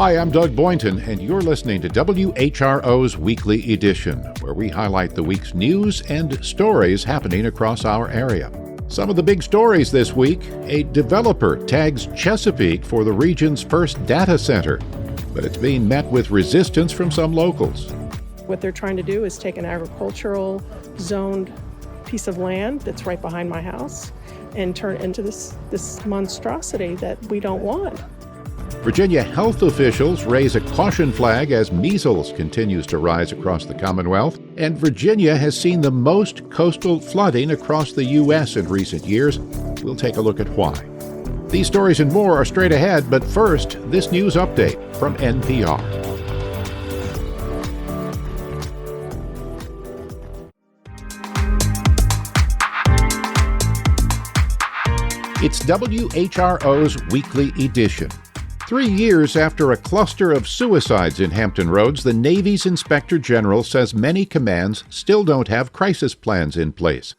Hi, I'm Doug Boynton, and you're listening to WHRO's Weekly Edition, where we highlight the week's news and stories happening across our area. Some of the big stories this week: a developer tags Chesapeake for the region's first data center, but it's being met with resistance from some locals. What they're trying to do is take an agricultural zoned piece of land that's right behind my house and turn it into this monstrosity that we don't want. Virginia health officials raise a caution flag as measles continues to rise across the Commonwealth, and Virginia has seen the most coastal flooding across the U.S. in recent years. We'll take a look at why. These stories and more are straight ahead, but first, this news update from NPR. It's WHRO's Weekly Edition. 3 years after a cluster of suicides in Hampton Roads, the Navy's Inspector General says many commands still don't have crisis plans in place.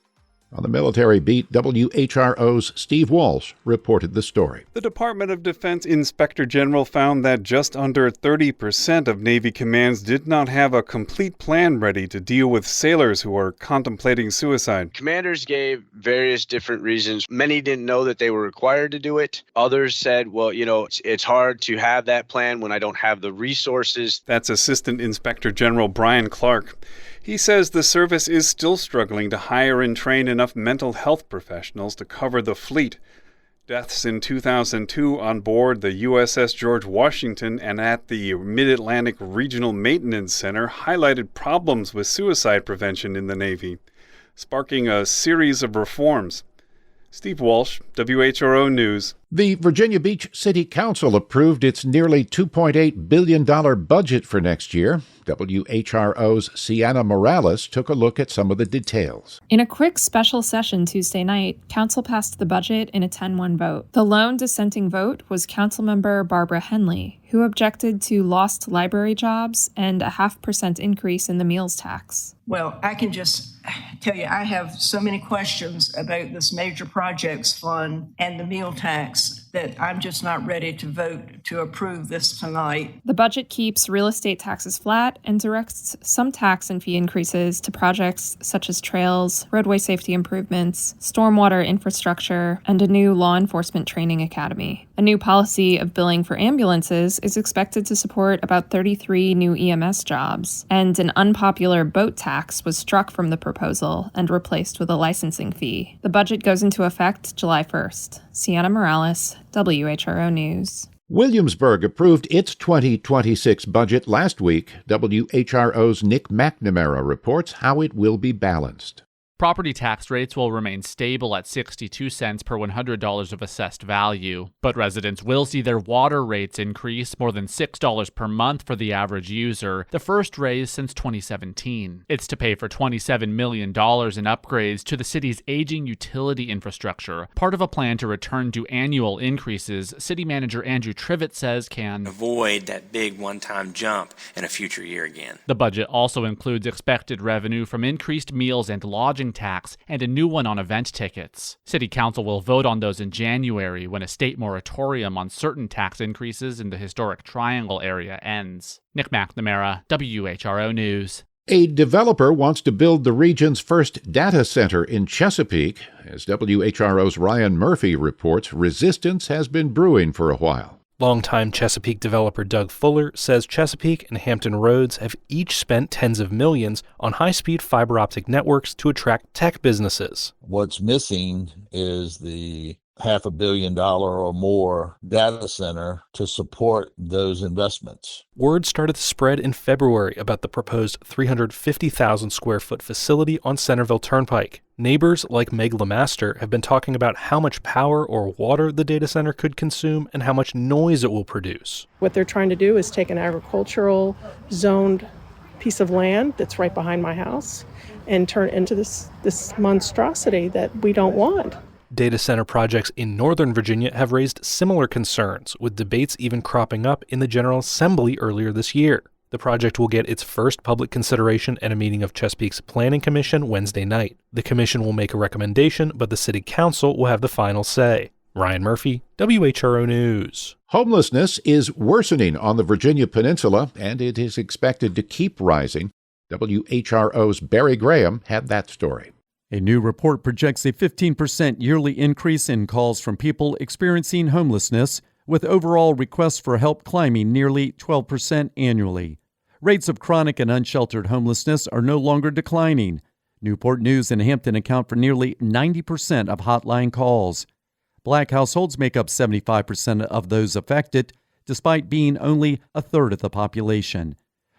On the military beat, WHRO's Steve Walsh reported the story. The Department of Defense Inspector General found that just under 30% of Navy commands did not have a complete plan ready to deal with sailors who are contemplating suicide. Commanders gave various different reasons. Many didn't know that they were required to do it. Others said, well, it's hard to have that plan when I don't have the resources. That's Assistant Inspector General Brian Clark. He says the service is still struggling to hire and train enough mental health professionals to cover the fleet. Deaths in 2002 on board the USS George Washington and at the Mid-Atlantic Regional Maintenance Center highlighted problems with suicide prevention in the Navy, sparking a series of reforms. Steve Walsh, WHRO News. The Virginia Beach City Council approved its nearly $2.8 billion budget for next year. WHRO's Sienna Morales took a look at some of the details. In a quick special session Tuesday night, Council passed the budget in a 10-1 vote. The lone dissenting vote was Councilmember Barbara Henley, who objected to lost library jobs and a 0.5% increase in the meals tax. Well, I can just tell you, I have so many questions about this major projects fund and the meal tax that I'm just not ready to vote to approve this tonight. The budget keeps real estate taxes flat and directs some tax and fee increases to projects such as trails, roadway safety improvements, stormwater infrastructure, and a new law enforcement training academy. A new policy of billing for ambulances is expected to support about 33 new EMS jobs, and an unpopular boat tax was struck from the proposal and replaced with a licensing fee. The budget goes into effect July 1st. Sienna Morales, WHRO News. Williamsburg approved its 2026 budget last week. WHRO's Nick McNamara reports how it will be balanced. Property tax rates will remain stable at 62 cents per $100 of assessed value, but residents will see their water rates increase more than $6 per month for the average user, the first raise since 2017. It's to pay for $27 million in upgrades to the city's aging utility infrastructure, part of a plan to return to annual increases City Manager Andrew Trivett says can avoid that big one-time jump in a future year again. The budget also includes expected revenue from increased meals and lodging tax and a new one on event tickets. City Council will vote on those in January when a state moratorium on certain tax increases in the historic Triangle area ends. Nick McNamara, WHRO News. A developer wants to build the region's first data center in Chesapeake. As WHRO's Ryan Murphy reports, resistance has been brewing for a while. Longtime Chesapeake developer Doug Fuller says Chesapeake and Hampton Roads have each spent tens of millions on high-speed fiber optic networks to attract tech businesses. What's missing is the $500 million or more data center to support those investments. Word started to spread in February about the proposed 350,000 square foot facility on Centerville Turnpike. Neighbors like Meg Lemaster have been talking about how much power or water the data center could consume and how much noise it will produce. What they're trying to do is take an agricultural zoned piece of land that's right behind my house and turn it into this monstrosity that we don't want. Data center projects in Northern Virginia have raised similar concerns, with debates even cropping up in the General Assembly earlier this year. The project will get its first public consideration at a meeting of Chesapeake's Planning Commission Wednesday night. The commission will make a recommendation, but the City Council will have the final say. Ryan Murphy, WHRO News. Homelessness is worsening on the Virginia Peninsula, and it is expected to keep rising. WHRO's Barry Graham had that story. A new report projects a 15% yearly increase in calls from people experiencing homelessness, with overall requests for help climbing nearly 12% annually. Rates of chronic and unsheltered homelessness are no longer declining. Newport News and Hampton account for nearly 90% of hotline calls. Black households make up 75% of those affected, despite being only a third of the population.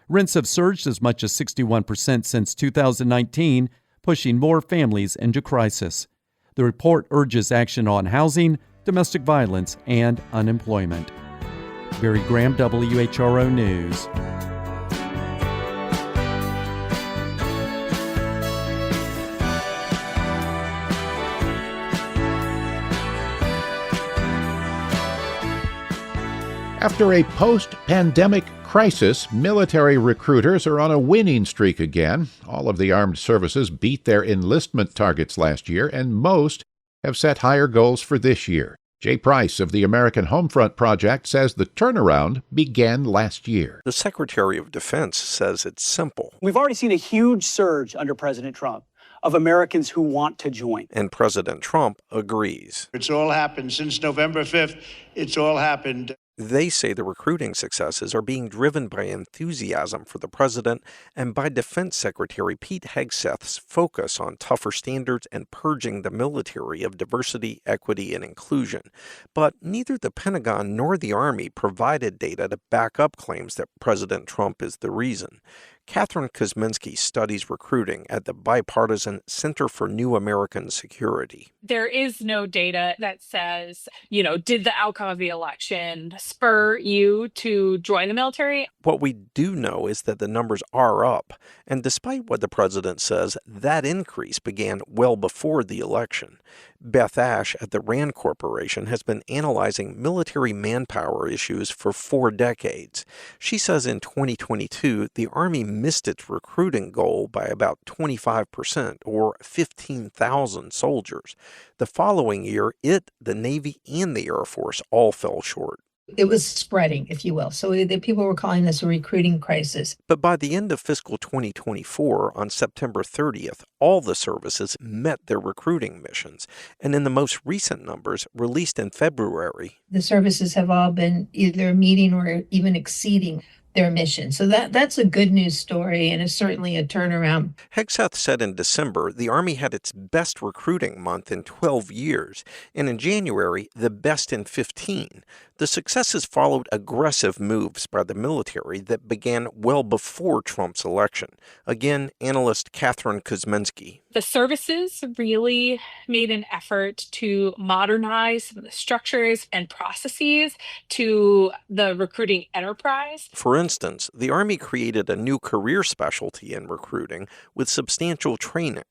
Rents have surged as much as 61% since 2019, pushing more families into crisis. The report urges action on housing, domestic violence, and unemployment. Barry Graham, WHRO News. After a post-pandemic crisis, military recruiters are on a winning streak again. All of the armed services beat their enlistment targets last year, and most have set higher goals for this year. Jay Price of the American Homefront Project says the turnaround began last year. The Secretary of Defense says it's simple. We've already seen a huge surge under President Trump of Americans who want to join. And President Trump agrees. It's all happened since November 5th. It's all happened. They say the recruiting successes are being driven by enthusiasm for the president and by Defense Secretary Pete Hegseth's focus on tougher standards and purging the military of diversity, equity, and inclusion. But neither the Pentagon nor the Army provided data to back up claims that President Trump is the reason. Catherine Kosminski studies recruiting at the bipartisan Center for New American Security. There is no data that says, did the outcome of the election spur you to join the military? What we do know is that the numbers are up. And despite what the president says, that increase began well before the election. Beth Ash at the RAND Corporation has been analyzing military manpower issues for 4 decades. She says in 2022, the Army missed its recruiting goal by about 25%, or 15,000 soldiers. The following year, the Navy, and the Air Force all fell short. It was spreading, if you will. So the people were calling this a recruiting crisis. But by the end of fiscal 2024, on September 30th, all the services met their recruiting missions. And in the most recent numbers, released in February, the services have all been either meeting or even exceeding their mission. So that's a good news story, and it's certainly a turnaround. Hegseth said in December the Army had its best recruiting month in 12 years, and in January, the best in 15. The successes followed aggressive moves by the military that began well before Trump's election. Again, analyst Catherine Kosminski. The services really made an effort to modernize some of the structures and processes to the recruiting enterprise. For instance, the Army created a new career specialty in recruiting with substantial training.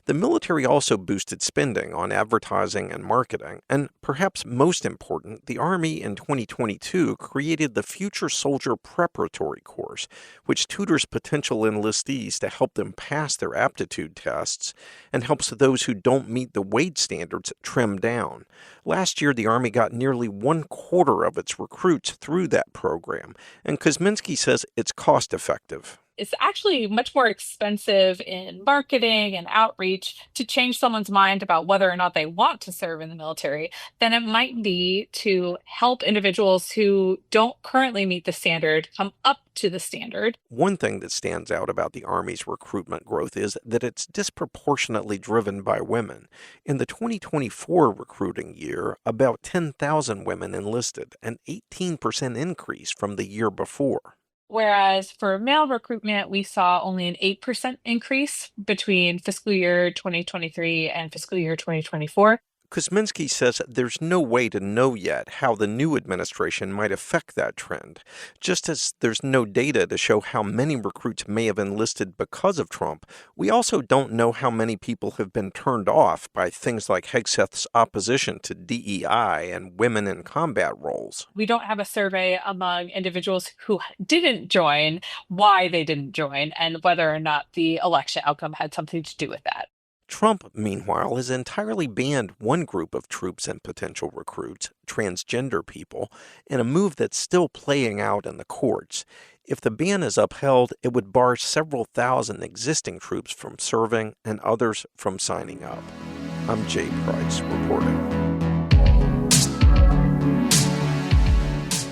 The military also boosted spending on advertising and marketing, and perhaps most important, the Army in 2022 created the Future Soldier Preparatory Course, which tutors potential enlistees to help them pass their aptitude tests and helps those who don't meet the wage standards trim down. Last year, the Army got nearly 1/4 of its recruits through that program, and Kosminski says it's cost-effective. It's actually much more expensive in marketing and outreach to change someone's mind about whether or not they want to serve in the military than it might be to help individuals who don't currently meet the standard come up to the standard. One thing that stands out about the Army's recruitment growth is that it's disproportionately driven by women. In the 2024 recruiting year, about 10,000 women enlisted, an 18% increase from the year before. Whereas for male recruitment, we saw only an 8% increase between fiscal year 2023 and fiscal year 2024. Kosminski says there's no way to know yet how the new administration might affect that trend, just as there's no data to show how many recruits may have enlisted because of Trump. We also don't know how many people have been turned off by things like Hegseth's opposition to DEI and women in combat roles. We don't have a survey among individuals who didn't join, why they didn't join, and whether or not the election outcome had something to do with that. Trump, meanwhile, has entirely banned one group of troops and potential recruits, transgender people, in a move that's still playing out in the courts. If the ban is upheld, it would bar several thousand existing troops from serving and others from signing up. I'm Jay Price reporting.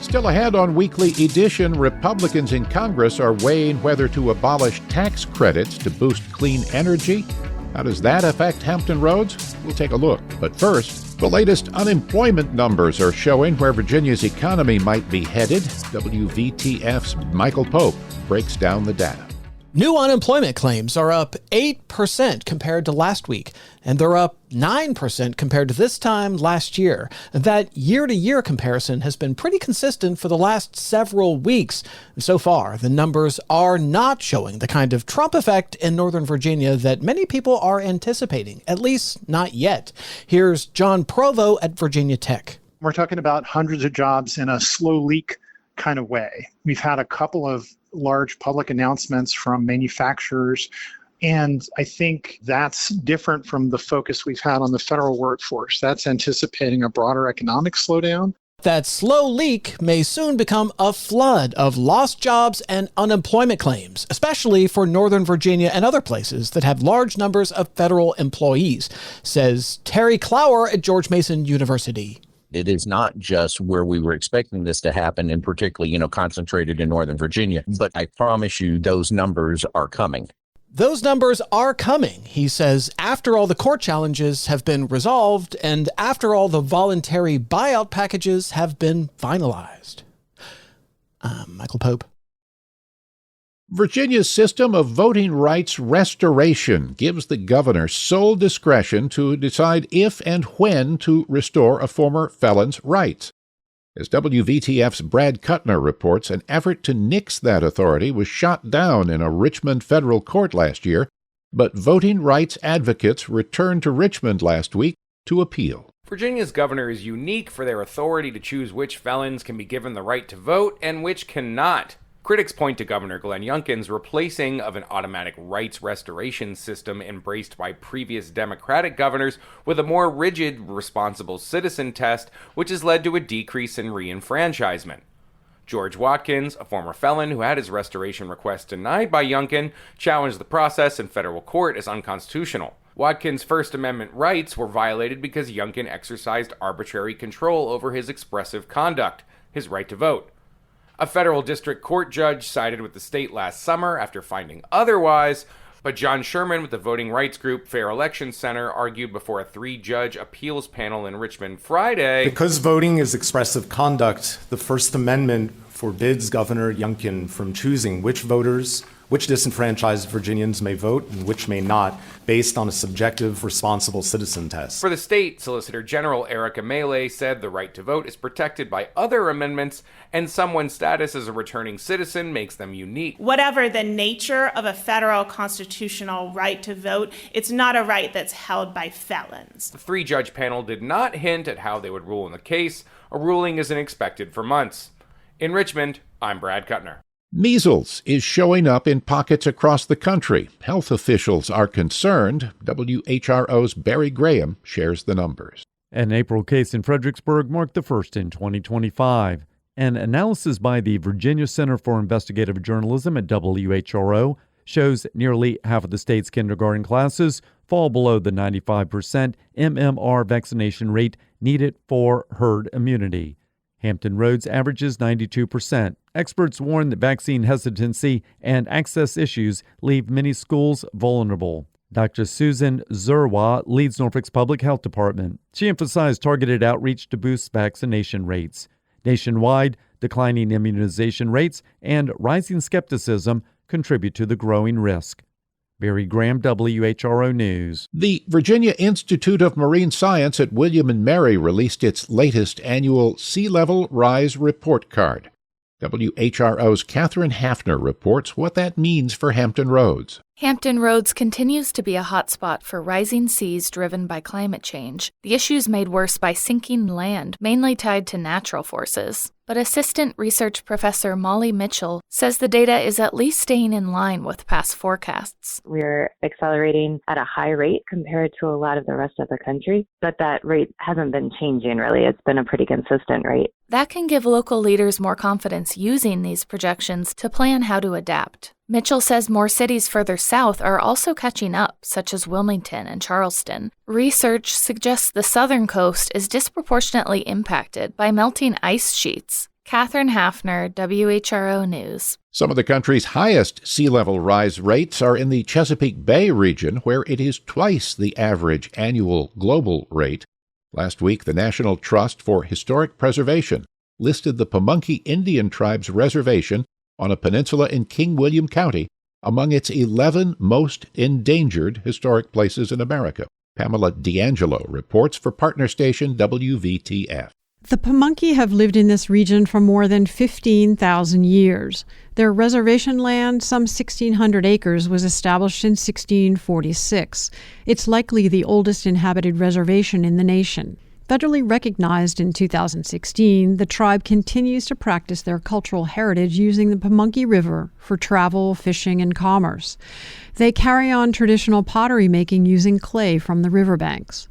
Still ahead on Weekly Edition, Republicans in Congress are weighing whether to abolish tax credits to boost clean energy. How does that affect Hampton Roads? We'll take a look. But first, the latest unemployment numbers are showing where Virginia's economy might be headed. WVTF's Michael Pope breaks down the data. New unemployment claims are up 8% compared to last week, and they're up 9% compared to this time last year. That year-to-year comparison has been pretty consistent for the last several weeks. So far, the numbers are not showing the kind of Trump effect in Northern Virginia that many people are anticipating, at least not yet. Here's John Provo at Virginia Tech. We're talking about hundreds of jobs in a slow leak kind of way. We've had a couple of large public announcements from manufacturers, and I think that's different from the focus we've had on the federal workforce. That's anticipating a broader economic slowdown. That slow leak may soon become a flood of lost jobs and unemployment claims, especially for Northern Virginia and other places that have large numbers of federal employees, says Terry Clower at George Mason University. It is not just where we were expecting this to happen, and particularly, concentrated in Northern Virginia. But I promise you, those numbers are coming. Those numbers are coming, he says, after all the court challenges have been resolved and after all the voluntary buyout packages have been finalized. Michael Pope. Virginia's system of voting rights restoration gives the governor sole discretion to decide if and when to restore a former felon's rights. As WVTF's Brad Kuttner reports, an effort to nix that authority was shot down in a Richmond federal court last year, but voting rights advocates returned to Richmond last week to appeal. Virginia's governor is unique for their authority to choose which felons can be given the right to vote and which cannot. Critics point to Governor Glenn Youngkin's replacing of an automatic rights restoration system embraced by previous Democratic governors with a more rigid responsible citizen test, which has led to a decrease in re-enfranchisement. George Watkins, a former felon who had his restoration request denied by Youngkin, challenged the process in federal court as unconstitutional. Watkins' First Amendment rights were violated because Youngkin exercised arbitrary control over his expressive conduct, his right to vote. A federal district court judge sided with the state last summer after finding otherwise, but John Sherman with the voting rights group Fair Election Center argued before a 3-judge appeals panel in Richmond Friday. Because voting is expressive conduct, the First Amendment forbids Governor Youngkin from choosing which disenfranchised Virginians may vote and which may not, based on a subjective, responsible citizen test. For the state, Solicitor General Erica Mealy said the right to vote is protected by other amendments, and someone's status as a returning citizen makes them unique. Whatever the nature of a federal constitutional right to vote, it's not a right that's held by felons. The 3-judge panel did not hint at how they would rule in the case. A ruling isn't expected for months. In Richmond, I'm Brad Kuttner. Measles is showing up in pockets across the country. Health officials are concerned. WHRO's Barry Graham shares the numbers. An April case in Fredericksburg marked the first in 2025. An analysis by the Virginia Center for Investigative Journalism at WHRO shows nearly half of the state's kindergarten classes fall below the 95% MMR vaccination rate needed for herd immunity. Hampton Roads averages 92%. Experts warn that vaccine hesitancy and access issues leave many schools vulnerable. Dr. Susan Zerwa leads Norfolk's Public Health Department. She emphasized targeted outreach to boost vaccination rates. Nationwide, declining immunization rates and rising skepticism contribute to the growing risk. Barry Graham, WHRO News. The Virginia Institute of Marine Science at William & Mary released its latest annual Sea Level Rise Report Card. WHRO's Catherine Hafner reports what that means for Hampton Roads. Hampton Roads continues to be a hotspot for rising seas driven by climate change. The issue is made worse by sinking land, mainly tied to natural forces. But Assistant Research Professor Molly Mitchell says the data is at least staying in line with past forecasts. We're accelerating at a high rate compared to a lot of the rest of the country, but that rate hasn't been changing really. It's been a pretty consistent rate. That can give local leaders more confidence using these projections to plan how to adapt. Mitchell says more cities further south are also catching up, such as Wilmington and Charleston. Research suggests the southern coast is disproportionately impacted by melting ice sheets. Catherine Hafner, WHRO News. Some of the country's highest sea level rise rates are in the Chesapeake Bay region, where it is twice the average annual global rate. Last week, the National Trust for Historic Preservation listed the Pamunkey Indian Tribe's reservation on a peninsula in King William County among its 11 most endangered historic places in America. Pamela D'Angelo reports for partner station WVTF. The Pamunkey have lived in this region for more than 15,000 years. Their reservation land, some 1,600 acres, was established in 1646. It's likely the oldest inhabited reservation in the nation. Federally recognized in 2016, the tribe continues to practice their cultural heritage using the Pamunkey River for travel, fishing, and commerce. They carry on traditional pottery making using clay from the riverbanks.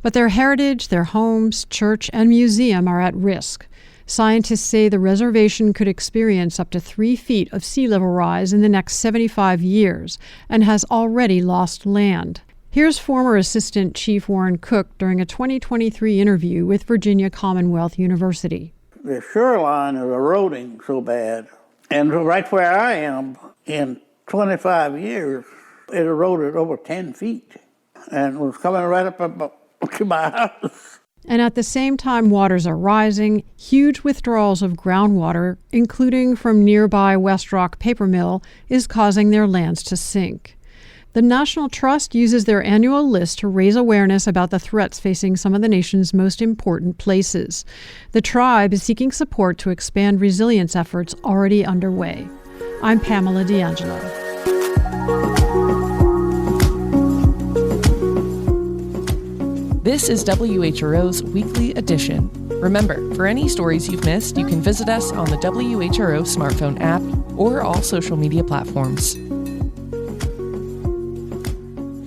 But their heritage, their homes, church, and museum are at risk. Scientists say the reservation could experience up to 3 feet of sea level rise in the next 75 years and has already lost land. Here's former Assistant Chief Warren Cook during a 2023 interview with Virginia Commonwealth University. The shoreline is eroding so bad, and right where I am, in 25 years, it eroded over 10 feet and was coming right up to my house. And at the same time waters are rising, huge withdrawals of groundwater, including from nearby West Rock Paper Mill, is causing their lands to sink. The National Trust uses their annual list to raise awareness about the threats facing some of the nation's most important places. The tribe is seeking support to expand resilience efforts already underway. I'm Pamela D'Angelo. This is WHRO's Weekly Edition. Remember, for any stories you've missed, you can visit us on the WHRO smartphone app or all social media platforms.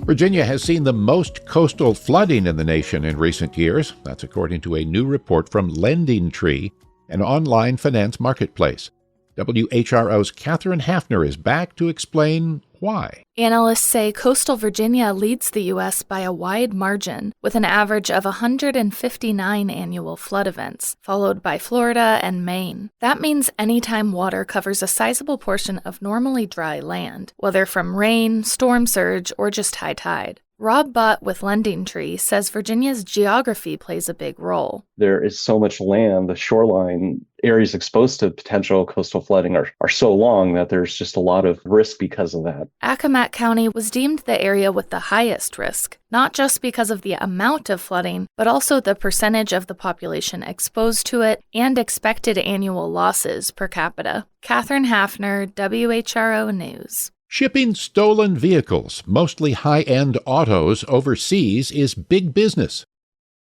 Virginia has seen the most coastal flooding in the nation in recent years. That's according to a new report from Lending Tree, an online finance marketplace. WHRO's Catherine Hafner is back to explain why. Analysts say coastal Virginia leads the U.S. by a wide margin, with an average of 159 annual flood events, followed by Florida and Maine. That means anytime water covers a sizable portion of normally dry land, whether from rain, storm surge, or just high tide. Rob Butt with Lending Tree says Virginia's geography plays a big role. There is so much land, the shoreline areas exposed to potential coastal flooding are so long that there's just a lot of risk because of that. Accomack County was deemed the area with the highest risk, not just because of the amount of flooding, but also the percentage of the population exposed to it and expected annual losses per capita. Catherine Hafner, WHRO News. Shipping stolen vehicles, mostly high-end autos, overseas is big business.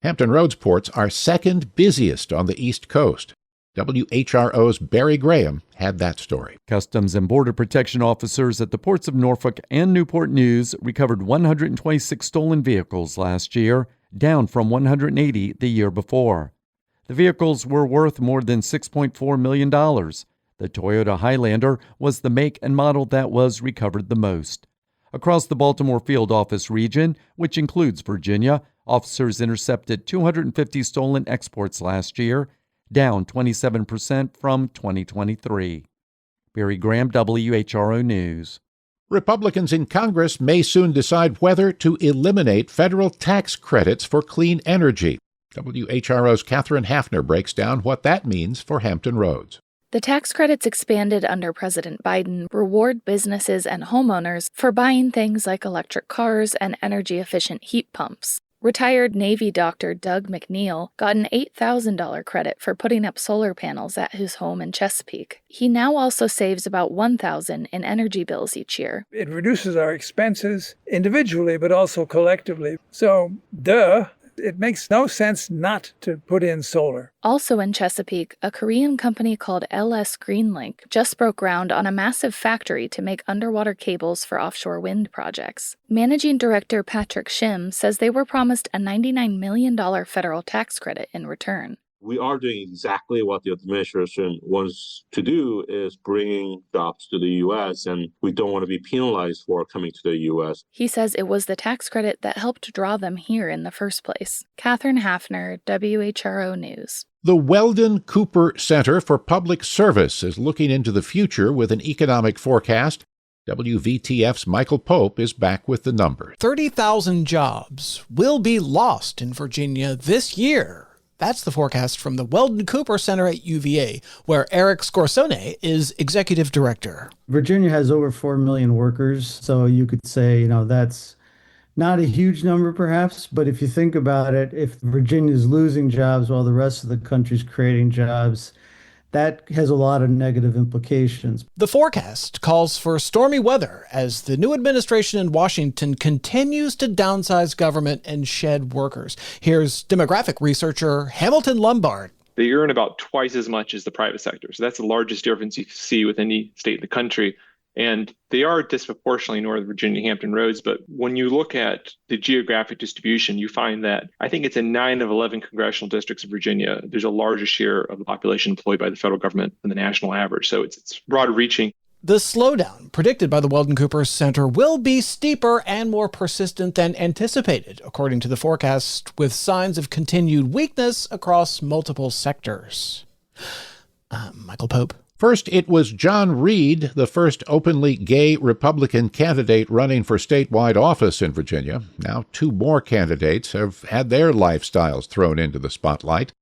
Hampton Roads ports are second busiest on the East Coast. WHRO's Barry Graham had that story. Customs and Border Protection officers at the ports of Norfolk and Newport News recovered 126 stolen vehicles last year, down from 180 the year before. The vehicles were worth more than $6.4 million. The Toyota Highlander was the make and model that was recovered the most. Across the Baltimore field office region, which includes Virginia, officers intercepted 250 stolen exports last year, down 27% from 2023. Barry Graham, WHRO News. Republicans in Congress may soon decide whether to eliminate federal tax credits for clean energy. WHRO's Catherine Hafner breaks down what that means for Hampton Roads. The tax credits expanded under President Biden reward businesses and homeowners for buying things like electric cars and energy-efficient heat pumps. Retired Navy doctor Doug McNeil got an $8,000 credit for putting up solar panels at his home in Chesapeake. He now also saves about $1,000 in energy bills each year. It reduces our expenses individually, but also collectively. So, it makes no sense not to put in solar. Also in Chesapeake, a Korean company called LS Greenlink just broke ground on a massive factory to make underwater cables for offshore wind projects. Managing Director Patrick Shim says they were promised a $99 million federal tax credit in return. We are doing exactly what the administration wants to do, is bringing jobs to the U.S., and we don't want to be penalized for coming to the U.S. He says it was the tax credit that helped draw them here in the first place. Catherine Hafner, WHRO News. The Weldon Cooper Center for Public Service is looking into the future with an economic forecast. WVTF's Michael Pope is back with the number. 30,000 jobs will be lost in Virginia this year. That's the forecast from the Weldon Cooper Center at UVA, where Eric Scorsone is executive director. Virginia has over 4 million workers, so you could say, that's not a huge number perhaps, but if you think about it, if Virginia is losing jobs while the rest of the country's creating jobs, that has a lot of negative implications. The forecast calls for stormy weather as the new administration in Washington continues to downsize government and shed workers. Here's demographic researcher Hamilton Lombard. They earn about twice as much as the private sector. So that's the largest difference you see with any state in the country. And they are disproportionately Northern Virginia, Hampton Roads. But when you look at the geographic distribution, you find that I think it's in 9 of 11 congressional districts of Virginia, there's a larger share of the population employed by the federal government than the national average. So it's broad reaching. The slowdown predicted by the Weldon Cooper Center will be steeper and more persistent than anticipated, according to the forecast, with signs of continued weakness across multiple sectors. Michael Pope. First, it was John Reed, the first openly gay Republican candidate running for statewide office in Virginia. Now 2 more candidates have had their lifestyles thrown into the spotlight.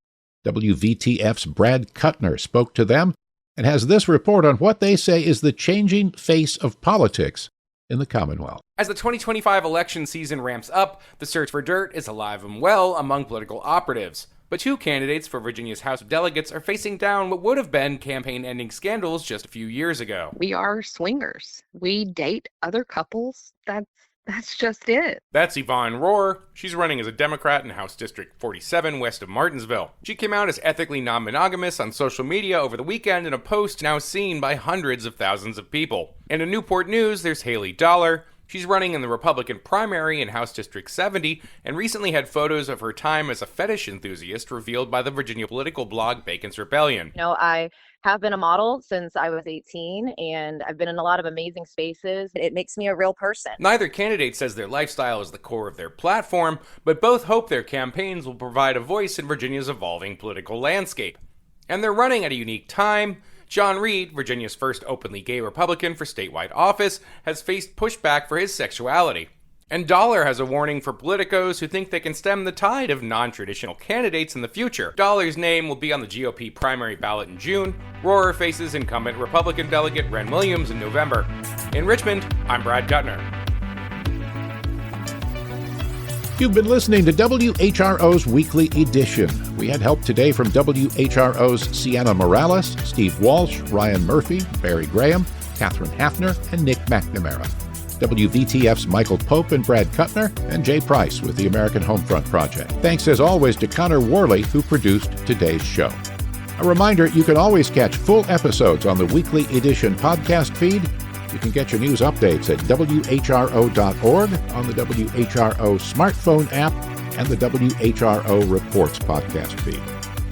WVTF's Brad Kuttner spoke to them and has this report on what they say is the changing face of politics in the Commonwealth. As the 2025 election season ramps up, the search for dirt is alive and well among political operatives. But 2 candidates for Virginia's House of Delegates are facing down what would have been campaign-ending scandals just a few years ago. We are swingers. We date other couples. That's just it. That's Yvonne Rohr. She's running as a Democrat in House District 47 west of Martinsville. She came out as ethically non-monogamous on social media over the weekend in a post now seen by hundreds of thousands of people. And in Newport News, there's Haley Dollar. She's running in the Republican primary in House District 70 and recently had photos of her time as a fetish enthusiast revealed by the Virginia political blog Bacon's Rebellion. I have been a model since I was 18, and I've been in a lot of amazing spaces. It makes me a real person. Neither candidate says their lifestyle is the core of their platform, but both hope their campaigns will provide a voice in Virginia's evolving political landscape. And they're running at a unique time. John Reed, Virginia's first openly gay Republican for statewide office, has faced pushback for his sexuality. And Dollar has a warning for politicos who think they can stem the tide of non-traditional candidates in the future. Dollar's name will be on the GOP primary ballot in June. Rohr faces incumbent Republican delegate Ren Williams in November. In Richmond, I'm Brad Kuttner. You've been listening to WHRO's Weekly Edition. We had help today from WHRO's Sienna Morales, Steve Walsh, Ryan Murphy, Barry Graham, Catherine Hafner, and Nick McNamara. WVTF's Michael Pope and Brad Kuttner, and Jay Price with the American Homefront Project. Thanks as always to Connor Worley, who produced today's show. A reminder, you can always catch full episodes on the Weekly Edition podcast feed. You can get your news updates at WHRO.org, on the WHRO smartphone app, and the WHRO Reports podcast feed.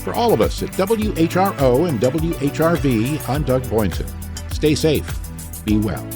For all of us at WHRO and WHRV, I'm Doug Boynton. Stay safe. Be well.